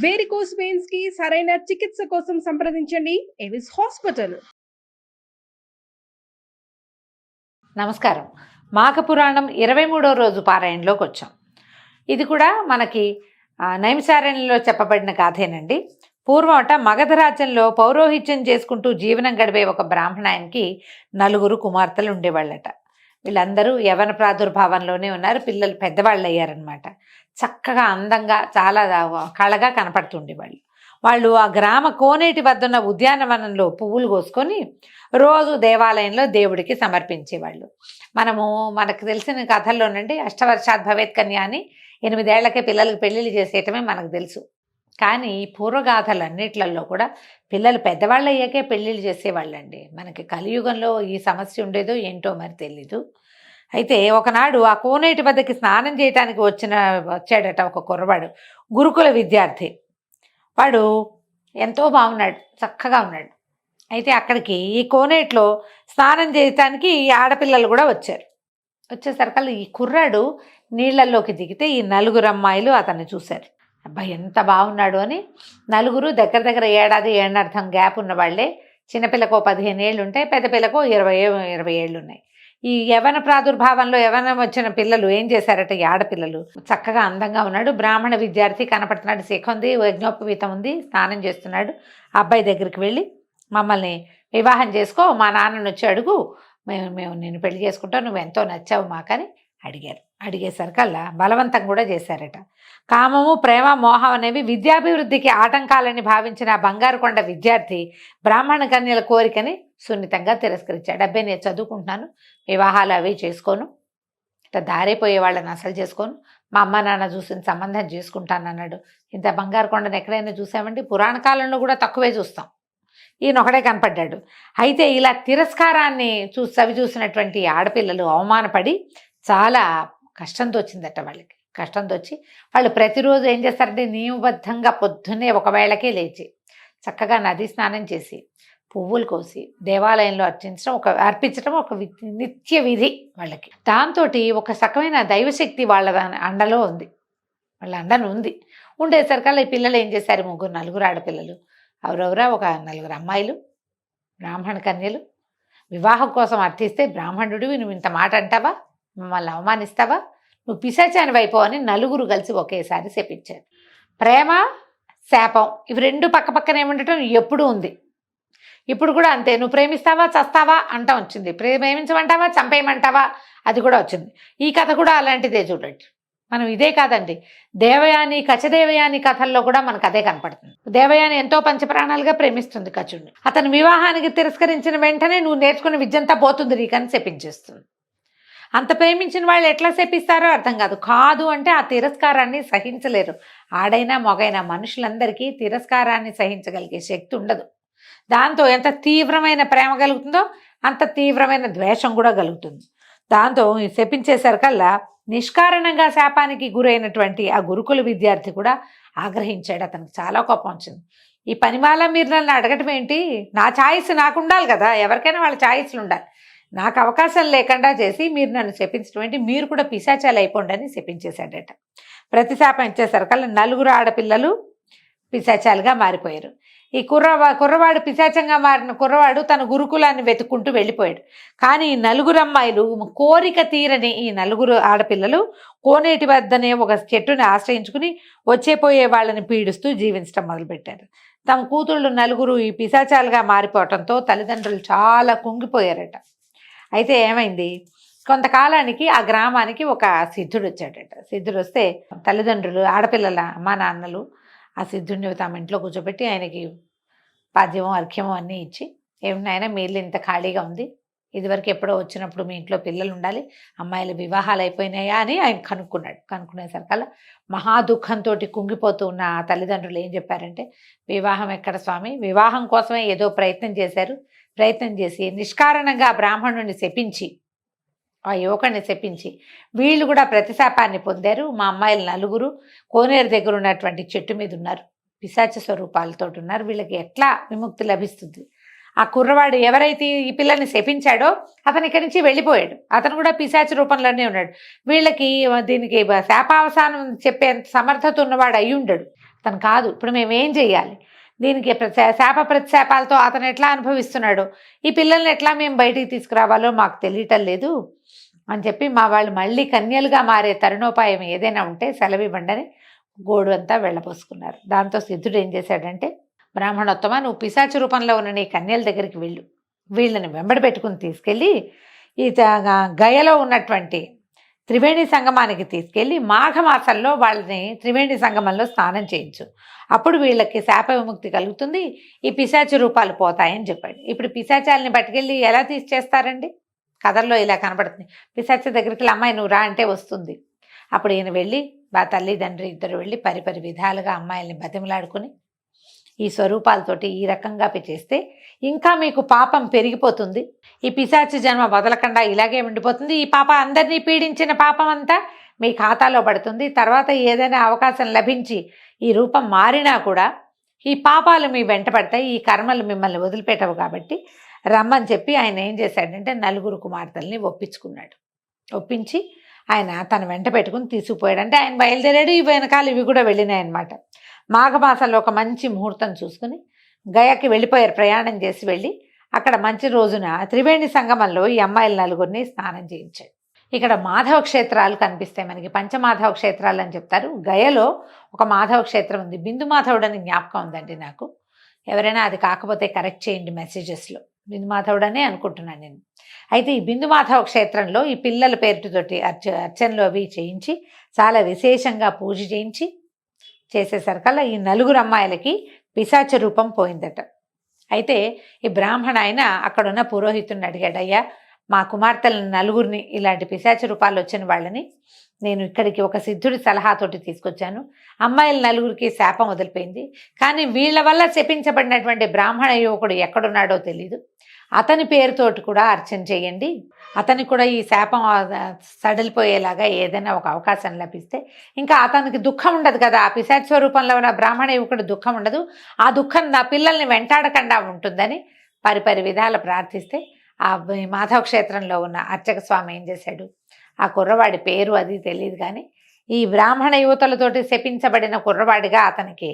Varicose veins కి సరైన చికిత్స కోసం సంప్రదించండి ఎవిస్ హాస్పిటల్. నమస్కారం. మాఘపురాణం 23వ రోజు పారాయణలోకి వచ్చాం. ఇది కూడా మనకి నైమిషారణ్యంలో చెప్పబడిన గాథేనండి. పూర్వమట మగధ రాజ్యంలో పౌరోహిత్యం చేసుకుంటూ జీవనం గడిపే ఒక బ్రాహ్మణానికి 4 కుమార్తెలు ఉండేవాళ్ళట. వీళ్ళందరూ యవన ప్రాదుర్భావంలోనే ఉన్నారు. పిల్లలు పెద్దవాళ్ళు అయ్యారనమాట. చక్కగా అందంగా చాలా కళగా కనపడుతుండేవాళ్ళు. వాళ్ళు ఆ గ్రామ కోనేటి వద్దున్న ఉద్యానవనంలో పువ్వులు కోసుకొని రోజు దేవాలయంలో దేవుడికి సమర్పించేవాళ్ళు. మనకు తెలిసిన కథల్లోనండి అష్టవర్షాత్ భవేత్ కన్య అని 8 ఏళ్లకే పిల్లలకి పెళ్ళిళ్ళు చేసేయటమే మనకు తెలుసు. కానీ పూర్వగాథలు అన్నిట్లలో కూడా పిల్లలు పెద్దవాళ్ళు అయ్యాకే పెళ్ళిళ్ళు చేసేవాళ్ళండి. మనకి కలియుగంలో ఈ సమస్య ఉండేదో ఏంటో మరి తెలీదు. అయితే ఒకనాడు ఆ కోనేటి వద్దకి స్నానం చేయటానికి వచ్చాడట ఒక కుర్రవాడు, గురుకుల విద్యార్థి. వాడు ఎంతో బాగున్నాడు, చక్కగా ఉన్నాడు. అయితే అక్కడికి ఈ కోనేటిలో స్నానం చేయటానికి ఈ ఆడపిల్లలు కూడా వచ్చేసరికల్లా ఈ కుర్రాడు నీళ్లలోకి దిగితే ఈ 4 అమ్మాయిలు అతన్ని చూశారు. అబ్బాయి ఎంత బాగున్నాడు అని. 4 దగ్గర ఏడాది ఏడార్థం గ్యాప్ ఉన్న వాళ్ళే. చిన్నపిల్లకు 15 ఏళ్ళు ఉంటాయి, పెద్ద పిల్లకు 20 ఏళ్ళు ఉన్నాయి. ఈ యవన ప్రాదుర్భావంలో యవనం వచ్చిన పిల్లలు ఏం చేశారట, ఈ ఆడపిల్లలు చక్కగా అందంగా ఉన్నాడు, బ్రాహ్మణ విద్యార్థి కనపడుతున్నాడు, శిఖ ఉంది, యజ్ఞోపవీతం ఉంది, స్నానం చేస్తున్నాడు. అబ్బాయి దగ్గరికి వెళ్ళి మమ్మల్ని వివాహం చేసుకో, మా నాన్నని వచ్చి అడుగు, మేము నిన్ను పెళ్లి చేసుకుంటాం, నువ్వు ఎంతో నచ్చావు మాకని అడిగేసరికల్లా బలవంతం కూడా చేశారట. కామము, ప్రేమ, మోహం అనేవి విద్యాభివృద్ధికి ఆటంకాలని భావించిన బంగారు కొండ విద్యార్థి బ్రాహ్మణ కన్యల కోరికని సున్నితంగా తిరస్కరించాడు. అబ్బాయి నేను చదువుకుంటున్నాను, వివాహాలు అవి చేసుకోను, ఇట్లా దారైపోయే వాళ్ళని అసలు చేసుకోను, మా అమ్మ నాన్న చూసిన సంబంధం చేసుకుంటానన్నాడు. ఇంత బంగారు కొండను ఎక్కడైనా చూసామండి? పురాణ కాలంలో కూడా తక్కువే చూస్తాం. ఈయన ఒకడే కనపడ్డాడు. అయితే ఇలా తిరస్కారాన్ని చవి చూసినటువంటి ఆడపిల్లలు అవమానపడి చాలా కష్టంతో వచ్చిందట వాళ్ళకి. కష్టంతో వచ్చి వాళ్ళు ప్రతిరోజు ఏం చేస్తారంటే నియమబద్ధంగా పొద్దున్నే ఒకవేళకే లేచి చక్కగా నది స్నానం చేసి పువ్వులు కోసి దేవాలయంలో అర్పించడం ఒక నిత్య విధి వాళ్ళకి. దాంతో ఒక రకమైన దైవశక్తి వాళ్ళ అండలో ఉంది, వాళ్ళ అండను ఉండేసరికల్లా ఈ పిల్లలు ఏం చేశారు, 4 ఆడపిల్లలు ఎవరెవరా ఒక 4 అమ్మాయిలు బ్రాహ్మణ కన్యలు వివాహం కోసం అర్థిస్తే, బ్రాహ్మణుడివి నువ్వు ఇంత మాట అంటావా, మమ్మల్ని అవమానిస్తావా, నువ్వు పిశాచాని వైపో అని 4 కలిసి ఒకేసారి శపించారు. ప్రేమ, శాపం ఇవి 2 పక్కనే ఉండటం ఎప్పుడూ ఉంది. ఇప్పుడు కూడా అంతే. నువ్వు ప్రేమిస్తావా చస్తావా అంటం వచ్చింది, ప్రేమించమంటావా చంపేయమంటావా అది కూడా వచ్చింది. ఈ కథ కూడా అలాంటిదే చూడండి. మనం ఇదే కాదండి, దేవయాని కచదేవయాని కథల్లో కూడా మనకు అదే కనపడుతుంది. దేవయాని ఎంతో పంచప్రాణాలుగా ప్రేమిస్తుంది కచుడిని. అతను వివాహానికి తిరస్కరించిన వెంటనే నువ్వు నేర్చుకున్న విద్యంతా పోతుంది నీకని శపించేస్తుంది. అంత ప్రేమించిన వాళ్ళు ఎట్లా శపిస్తారో అర్థం కాదు అంటే ఆ తిరస్కారాన్ని సహించలేరు. ఆడైనా మొగైనా మనుషులందరికీ తిరస్కారాన్ని సహించగలిగే శక్తి ఉండదు. దాంతో ఎంత తీవ్రమైన ప్రేమ కలుగుతుందో అంత తీవ్రమైన ద్వేషం కూడా కలుగుతుంది. దాంతో శపించేసరికల్లా నిష్కారణంగా శాపానికి గురైనటువంటి ఆ గురుకుల విద్యార్థి కూడా ఆగ్రహించాడు. అతనికి చాలా కోపం వచ్చింది. ఈ పనిమాల మీరు నన్ను అడగటం ఏంటి, నా ఛాయిస్ నాకు ఉండాలి కదా, ఎవరికైనా వాళ్ళ ఛాయిస్లు ఉండాలి, నాకు అవకాశం లేకుండా చేసి మీరు నన్ను శపించడం ఏంటి, మీరు కూడా పిశాచాలు అయిపోండి అని శపించేశాడట. ప్రతిశాపం ఇచ్చేసరికల్లా 4 ఆడపిల్లలు పిశాచాలుగా మారిపోయారు. ఈ కుర్రవాడు పిశాచంగా మారిన కుర్రవాడు తన గురుకులాన్ని వెతుక్కుంటూ వెళ్ళిపోయాడు. కానీ ఈ 4 అమ్మాయిలు కోరిక తీరని ఈ 4 ఆడపిల్లలు కోనేటి వద్దనే ఒక చెట్టుని ఆశ్రయించుకుని వచ్చేపోయే వాళ్ళని పీడిస్తూ జీవించడం మొదలుపెట్టారు. తమ కూతుళ్ళు 4 ఈ పిశాచాలుగా మారిపోవటంతో తల్లిదండ్రులు చాలా కుంగిపోయారట. అయితే ఏమైంది, కొంతకాలానికి ఆ గ్రామానికి ఒక సిద్ధుడు వచ్చాడట. సిద్ధుడు వస్తే తల్లిదండ్రులు ఆడపిల్లల అమ్మా నాన్నలు ఆ సిద్ధుడిని తమ ఇంట్లో కూర్చోబెట్టి ఆయనకి పాద్యము అర్ఘ్యము అన్నీ ఇచ్చి, ఏమన్నా మీ ఇల్లు ఇంత ఖాళీగా ఉంది, ఇదివరకు ఎప్పుడో వచ్చినప్పుడు మీ ఇంట్లో పిల్లలు ఉండాలి, అమ్మాయిల వివాహాలు అయిపోయినాయా అని ఆయన కనుక్కునేసరికల్లా మహా దుఃఖంతో కుంగిపోతూ ఉన్న ఆ తల్లిదండ్రులు ఏం చెప్పారంటే, వివాహం ఎక్కడ స్వామి, వివాహం కోసమే ఏదో ప్రయత్నం చేసి నిష్కారణంగా బ్రాహ్మణుడిని శపించి, ఆ యువకుడిని శపించి వీళ్ళు కూడా ప్రతిశాపాన్ని పొందారు. మా అమ్మాయిలు 4 కోనేరు దగ్గర ఉన్నటువంటి చెట్టు మీద ఉన్నారు, పిశాచ స్వరూపాలతో ఉన్నారు, వీళ్ళకి ఎట్లా విముక్తి లభిస్తుంది? ఆ కుర్రవాడు ఎవరైతే ఈ పిల్లని శపించాడో అతను ఇక్కడి నుంచి వెళ్ళిపోయాడు. అతను కూడా పిశాచ రూపంలోనే ఉన్నాడు. వీళ్ళకి దీనికి శాపావసానం చెప్పే సమర్థత ఉన్నవాడు అయి ఉండడు. అతను కాదు. ఇప్పుడు మేము ఏం చెయ్యాలి? దీనికి శాప ప్రతిశాపాలతో అతను ఎట్లా అనుభవిస్తున్నాడు, ఈ పిల్లల్ని ఎట్లా మేము బయటికి తీసుకురావాలో మాకు తెలియటం లేదు అని చెప్పి మా వాళ్ళు మళ్ళీ కన్యలుగా మారే తరుణోపాయం ఏదైనా ఉంటే సెలవివ్వండి అని గోడు అంతా వెళ్ళపోసుకున్నారు. దాంతో సిద్ధుడు ఏం చేశాడంటే, బ్రాహ్మణోత్తమ, నువ్వు పిశాచ రూపంలో ఉన్న నీ కన్యల దగ్గరికి వెళ్ళు, వీళ్ళని వెంబడి పెట్టుకుని తీసుకెళ్ళి ఈ గయలో ఉన్నటువంటి త్రివేణి సంగమానికి తీసుకెళ్ళి మాఘమాసంలో వాళ్ళని త్రివేణి సంగమంలో స్నానం చేయించు. అప్పుడు వీళ్ళకి శాప విముక్తి కలుగుతుంది, ఈ పిశాచ రూపాలు పోతాయని చెప్పాడు. ఇప్పుడు పిశాచాలని పట్టుకెళ్ళి ఎలా తీసేస్తారండి? కథల్లో ఇలా కనబడుతుంది. పిశాచ దగ్గరికి వెళ్ళి అమ్మాయి నువ్వు రా అంటే వస్తుంది. అప్పుడు ఈయన వెళ్ళి మా తల్లిదండ్రి ఇద్దరు వెళ్ళి పరిపరి విధాలుగా అమ్మాయిల్ని బతిమలాడుకుని ఈ స్వరూపాలతోటి ఈ రకంగా చేస్తే ఇంకా మీకు పాపం పెరిగిపోతుంది, ఈ పిశాచి జన్మ వదలకుండా ఇలాగే ఉండిపోతుంది, ఈ పాప అందరినీ పీడించిన పాపం అంతా మీ ఖాతాలో పడుతుంది. తర్వాత ఏదైనా అవకాశం లభించి ఈ రూపం మారినా కూడా ఈ పాపాలు మీ వెంట పడతాయి, ఈ కర్మలు మిమ్మల్ని వదిలిపెట్టవు కాబట్టి రమ్మని చెప్పి ఆయన ఏం చేశాడంటే 4 కుమార్తెల్ని ఒప్పించుకున్నాడు. ఒప్పించి ఆయన తన వెంట పెట్టుకుని తీసుకుపోయాడు. అంటే ఆయన బయలుదేరాడు, ఈ వెనకాల ఇవి కూడా వెళ్ళినాయి అనమాట. మాఘమాసంలో ఒక మంచి ముహూర్తం చూసుకుని గయకి వెళ్ళిపోయారు. ప్రయాణం చేసి వెళ్ళి అక్కడ మంచి రోజున త్రివేణి సంగమంలో ఈ అమ్మాయిల 4 స్నానం చేయించాడు. ఇక్కడ మాధవ క్షేత్రాలు కనిపిస్తాయి మనకి, పంచమాధవ క్షేత్రాలు అని చెప్తారు. గయలో ఒక మాధవ క్షేత్రం ఉంది, బిందు మాధవుడు అని జ్ఞాపకం ఉందండి నాకు. ఎవరైనా అది కాకపోతే కరెక్ట్ చేయండి మెసేజెస్లో. బిందు మాధవుడనే అనుకుంటున్నాను నేను. అయితే ఈ బిందు మాధవ క్షేత్రంలో ఈ పిల్లల పేరుతోటి అర్చనలు అవి చేయించి చాలా విశేషంగా పూజ చేయించి చేసేసరికల్లా ఈ 4 అమ్మాయిలకి పిశాచ రూపం పోయిందట. అయితే ఈ బ్రాహ్మణ ఆయన అక్కడున్న పురోహితుడిని అడిగాడు, అయ్యా మా కుమార్తెలను 4 ఇలాంటి పిశాచ రూపాలు వచ్చిన వాళ్ళని నేను ఇక్కడికి ఒక సిద్ధుడి సలహాతోటి తీసుకొచ్చాను, అమ్మాయిల 4 శాపం వదిలిపోయింది, కానీ వీళ్ళ వల్ల శపించబడినటువంటి బ్రాహ్మణ యువకుడు ఎక్కడున్నాడో తెలీదు, అతని పేరుతోటి కూడా అర్చన చేయండి, అతనికి కూడా ఈ శాపం సడలిపోయేలాగా ఏదైనా ఒక అవకాశం లభిస్తే ఇంకా అతనికి దుఃఖం ఉండదు కదా, ఆ పిశాచ స్వరూపంలో ఉన్న బ్రాహ్మణ యువకుడు దుఃఖం ఉండదు, ఆ దుఃఖం నా పిల్లల్ని వెంటాడకుండా ఉంటుందని పరిపరి విధాల ప్రార్థిస్తే ఆ మాధవ క్షేత్రంలో ఉన్న అర్చక స్వామి ఏం చేశాడు, ఆ కుర్రవాడి పేరు అది తెలియదు కానీ ఈ బ్రాహ్మణ యువతలతోటి శపించబడిన కుర్రవాడిగా అతనికి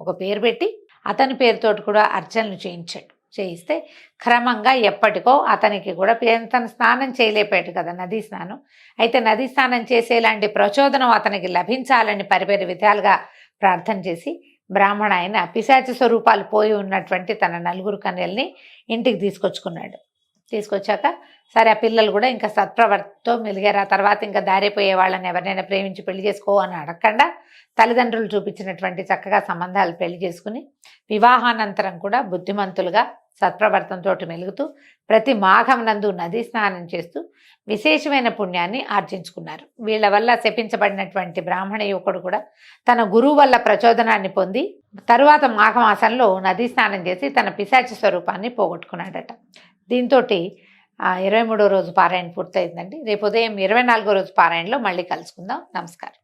ఒక పేరు పెట్టి అతని పేరుతోటి కూడా అర్చనలు చేయించాడు. చేయిస్తే క్రమంగా ఎప్పటికో అతనికి కూడా తను స్నానం చేయలేపాడు కదా, నదీ స్నానం. అయితే నదీ స్నానం చేసేలాంటి ప్రచోదనం అతనికి లభించాలని పరిపరి విధాలుగా ప్రార్థన చేసి బ్రాహ్మణ ఆయన పిశాచ స్వరూపాలు పోయి ఉన్నటువంటి తన 4 కన్యల్ని ఇంటికి తీసుకొచ్చుకున్నాడు. తీసుకొచ్చాక సరే ఆ పిల్లలు కూడా ఇంకా సత్ప్రవర్తనతో మెలిగారు. ఆ తర్వాత ఇంకా దారిపోయే వాళ్ళని ఎవరినైనా ప్రేమించి పెళ్లి చేసుకో అని అడగకుండా తల్లిదండ్రులు చూపించినటువంటి చక్కగా సంబంధాలు పెళ్లి చేసుకుని వివాహానంతరం కూడా బుద్ధిమంతులుగా సత్ప్రవర్తనతో మెలుగుతూ ప్రతి మాఘం నందు నదీ స్నానం చేస్తూ విశేషమైన పుణ్యాన్ని ఆర్జించుకున్నారు. వీళ్ళ వల్ల శపించబడినటువంటి బ్రాహ్మణ యువకుడు కూడా తన గురువు వల్ల ప్రచోదనాన్ని పొంది తరువాత మాఘమాసంలో నదీ స్నానం చేసి తన పిశాచ స్వరూపాన్ని పోగొట్టుకున్నాడట. దీంతో 23వ రోజు పారాయణ పూర్తయిందండి. రేపు ఉదయం 24వ రోజు పారాయణలో మళ్ళీ కలుసుకుందాం. నమస్కారం.